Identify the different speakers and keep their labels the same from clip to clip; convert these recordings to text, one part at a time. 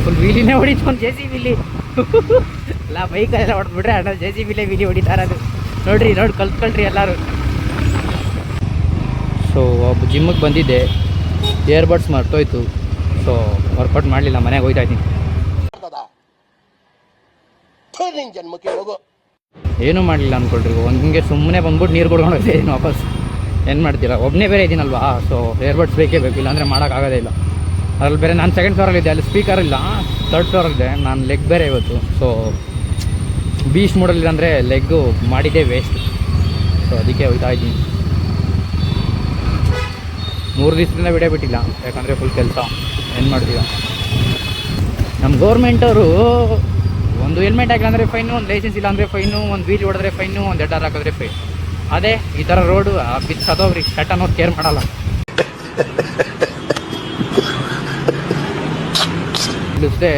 Speaker 1: Full ವೀಲಿನೇ ಹೊಡಿತು ಒಂದು JCB ಇಲ್ಲಿ ಎಲ್ಲ ಬೈಕಲ್ಲೆಲ್ಲ ಹೊಡೆದ್ಬಿಟ್ರೆ ಅಣ್ಣ JCBಲೇ ವೀಲಿ ಹೊಡಿತಾ ಇರೋದು ನೋಡ್ರಿ ಕಲ್ತ್ಕೊಳ್ರಿ ಎಲ್ಲರೂ. ಸೊ ಒಬ್ಬ ಜಿಮ್ಮಿಗೆ ಬಂದಿದ್ದೆ, ಇಯರ್ಬಡ್ಸ್ ಮರ್ತೋಯ್ತು. ಸೊ ವರ್ಕೌಟ್ ಮಾಡಲಿಲ್ಲ, ಮನೆಗೆ ಹೋಗ್ತಾ ಇದ್ದೀನಿ. ಏನೂ ಮಾಡಲಿಲ್ಲ ಅಂದ್ಕೊಳ್ರಿ, ಹಂಗೆ ಸುಮ್ಮನೆ ಬಂದ್ಬಿಟ್ಟು ನೀರು ಕುಡ್ಕೊಂಡು ಹೋಗ್ತಿದ್ದೀನಿ ವಾಪಸ್. ಏನು ಮಾಡ್ತೀರಾ, ಒಬ್ಬನೇ ಬೇರೆ ಇದ್ದೀನಲ್ವಾ. ಸೊ ಇಯರ್ಬಡ್ಸ್ ಬೇಕೇ ಬೇಕು, ಇಲ್ಲಾಂದರೆ ಮಾಡೋಕ್ಕಾಗೋದೇ ಇಲ್ಲ. ಅದ್ರಲ್ಲಿ ಬೇರೆ ನಾನು ಸೆಕೆಂಡ್ ಫ್ಲೋರಲ್ಲಿದ್ದೆ, ಅಲ್ಲಿ ಸ್ಪೀಕರ್ ಇಲ್ಲ. ಥರ್ಡ್ ಫ್ಲೋರಲ್ಲಿದೆ, ನಾನು ಲೆಗ್ ಬೇರೆ ಇವತ್ತು. ಸೊ ಬೀಚ್ ಮೂಡಲ್ಲಿ ಅಂದರೆ ಲೆಗ್ಗು ಮಾಡಿದ್ದೇ ವೇಸ್ಟ್. ಸೊ ಅದಕ್ಕೆ ಹೋಗ್ತಾ ಇದ್ದೀನಿ. 3 ದಿವಸದಿಂದ ವಿಡಿಯೋ ಬಿಟ್ಟಿಲ್ಲ, ಯಾಕಂದರೆ ಫುಲ್ ಕೆಲಸ. ಏನು ಮಾಡ್ತೀರ, ನಮ್ಮ ಗೌರ್ಮೆಂಟವರು ಒಂದು ಹೆಲ್ಮೆಟ್ ಹಾಕಿಲ್ಲ ಅಂದರೆ ಫೈನು, ಒಂದು ಲೈಸೆನ್ಸ್ ಇಲ್ಲ ಅಂದರೆ ಫೈನು, ಒಂದು ವೀಲ್ ಹೊಡೆದ್ರೆ ಫೈನು, ಒಂದು ಹೆಡ್ಡರ್ ಹಾಕಿದ್ರೆ ಫೈನ್. ಅದೇ ಈ ಥರ ರೋಡು ಬಿತ್ತು ಸದೋಗ್ರಿ, ಕಟ್ ಅನ್ನೋದು ಕೇರ್ ಮಾಡಲ್ಲ. ಇಳಿಸ್ದೆ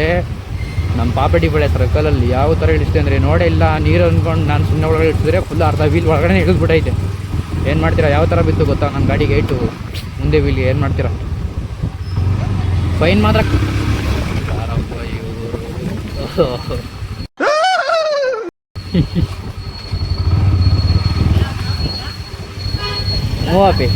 Speaker 1: ನಮ್ಮ ಪಾಪಡಿ ಬಳೆ ಸರ್ಕಲಲ್ಲಿ ಯಾವ ಥರ ಇಳಿಸ್ದೆ ಅಂದರೆ ನೋಡೇ ಇಲ್ಲ. ನೀರು ಅಂದ್ಕೊಂಡು ನಾನು ಸುಮ್ಮನೆ ಒಳಗಡೆ ಇಳಿಸಿದ್ರೆ ಫುಲ್ ಅರ್ಧ ವೀಲ್ ಒಳಗಡೆ ಇಳಿದ್ಬಿಟ್ಟೈತೆ. ಏನು ಮಾಡ್ತೀರಾ, ಯಾವ ಥರ ಬಿತ್ತು ಗೊತ್ತಾ ನನ್ನ ಗಾಡಿಗೆ ಏಟು ಮುಂದೆ ವೀಲ್. ಏನು ಮಾಡ್ತೀರಾ, ಫೈನ್ ಮಾತ್ರ. ಮೂವಪ್ಪಿ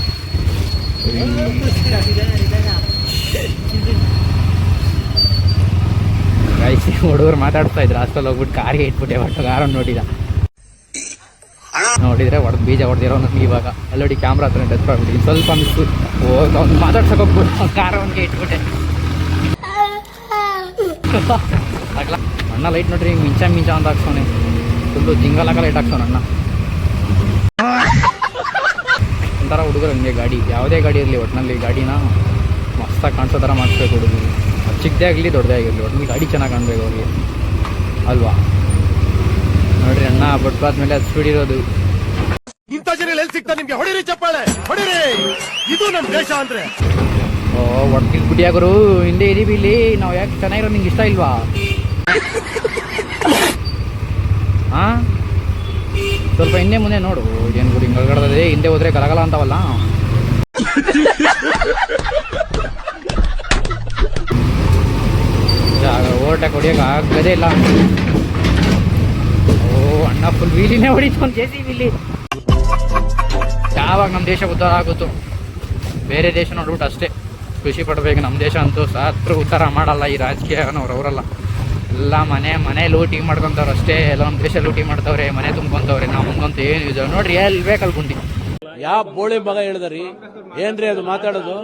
Speaker 1: ಹುಡುಗರು ಮಾತಾಡ್ತಾ ಇದ್ರು, ಅಷ್ಟಲ್ಲಿ ಹೋಗ್ಬಿಟ್ಟು ಕಾರಿಗೆ ಇಟ್ಬಿಟ್ಟೆ. ಒಟ್ಟು ಕಾರನ್ನು ನೋಡಿದರೆ ಹೊಡೆದು ಬೀಜ ಹೊಡೆದಿರೋ ನಮ್ಗೆ ಇವಾಗ ಅಲ್ಲೋಡಿ ಕ್ಯಾಮ್ರಾ ಹತ್ರ ಟಚ್ ಮಾಡ್ಬಿಟ್ಟು ಸ್ವಲ್ಪ ಮಿಸ್ಸು ಅವ್ನು ಮಾತಾಡ್ಸಕ್ಕೆ ಹೋಗ್ಬಿಟ್ಟು ಕಾರ ಅವನಿಗೆ ಇಟ್ಬಿಟ್ಟೆ. ಅಣ್ಣ ಲೈಟ್ ನೋಡ್ರಿ, ಮಿಂಚ ಅಂತ ಹಾಕ್ಸೋನೆ, ಫುಲ್ಲು ಜಿಂಗಲಾಗ ಲೈಟ್ ಹಾಕ್ಸೋಣ ಅಣ್ಣ. ಒಂಥರ ಹುಡುಗರು ಹಂಗೆ ಗಾಡಿ, ಯಾವುದೇ ಗಾಡಿ ಇರಲಿ ಒಟ್ಟಿನಲ್ಲಿ ಗಾಡಿನ ಮಸ್ತಾಗಿ ಕಾಣಿಸೋ ಥರ ಮಾಡಿಸ್ಬೇಕು ಹುಡುಗರು. ಚಿಕ್ಕದೇ ಆಗಲಿ ದೊಡ್ಡದೇ ಆಗಿರಲಿ, ಒಟ್ಟಿನಲ್ಲಿ ಗಾಡಿ ಚೆನ್ನಾಗಿ ಕಾಣಬೇಕು ಅವ್ರಿಗೆ ಅಲ್ವಾ. ನೋಡ್ರಿ ಅಣ್ಣ ಬಟ್ಬಾದ ಮೇಲೆ ಅದು ಸ್ಪೀಡ್ ಇರೋದು.
Speaker 2: ಇಂಥ ಜನ ಎಲ್ಲಿ ಸಿಗ್ತಾ ನಿಮ್ಗೆ? ಹೊಡಿರಿ ಚಪ್ಪಾಳೆ, ಹೊಡಿರಿ, ಇದು ನಮ್ಮ ದೇಶ ಅಂದ್ರೆ.
Speaker 1: ಓ ಒಟ್ಟಿಗೆ ಬಿಡಿಯಾಗರು ಹಿಂದೆ ಇದೀವಿ ಇಲ್ಲಿ ನಾವು. ಯಾಕೆ ಚೆನ್ನಾಗಿರೋ ನಿಂಗೆ ಇಷ್ಟ ಇಲ್ವಾ? ಹಾಂ ಸ್ವಲ್ಪ ಹಿಂದೆ ಮುಂದೆ ನೋಡು, ಏನು ಗುಡಿ ಹಿಂಗಡೆ ಹಿಂದೆ ಹೋದ್ರೆ ಗಲಗಲ ಅಂತಾವಲ್ಲ. ಓವರ್ಟೇಕ್ ಹೊಡಿಯೋಕೆ ಆಗದೇ ಇಲ್ಲ. ಓ ಅಣ್ಣ ಫುಲ್ ವೀಲಿನೇ ಹೊಡಿತು ಒಂದು JCB ಇಲ್ಲಿ. ಯಾವಾಗ ನಮ್ಮ ದೇಶ ಉದ್ಧಾರ ಆಗುತ್ತೋ, ಬೇರೆ ದೇಶ ನೋಡ್ಬಿಟ್ಟು ಅಷ್ಟೇ ಖುಷಿ ಪಡಬೇಕು. ನಮ್ಮ ದೇಶ ಅಂತೂ ಸಾತ್ರು ಉದ್ಧಾರ ಮಾಡಲ್ಲ ಈ ರಾಜಕೀಯನವ್ರು, ಅವರಲ್ಲ. ಎಲ್ಲ ಮನೆ ಲೂಟಿ ಮಾಡ್ಕೊತವ್ರು ಅಷ್ಟೇ. ಎಲ್ಲ ನಮ್ಮ ದೇಶ ಲೂಟಿ ಮಾಡ್ತವ್ರೆ, ಮನೆ ತುಂಬ್ಕೊಂತವ್ರೆ. ನಾವು ಮುಂದಂತೂ ಏನು ಯೂಸ್ ನೋಡ್ರಿ, ಎಲ್ಲಿ ಬೇಕಲ್ಕೊಂಡಿ.
Speaker 3: ಯಾವ ಬೋಳಿ ಮಗ ಹೇಳಿದ್ರಿ ಏನ್ರಿ ಅದು ಮಾತಾಡೋದು?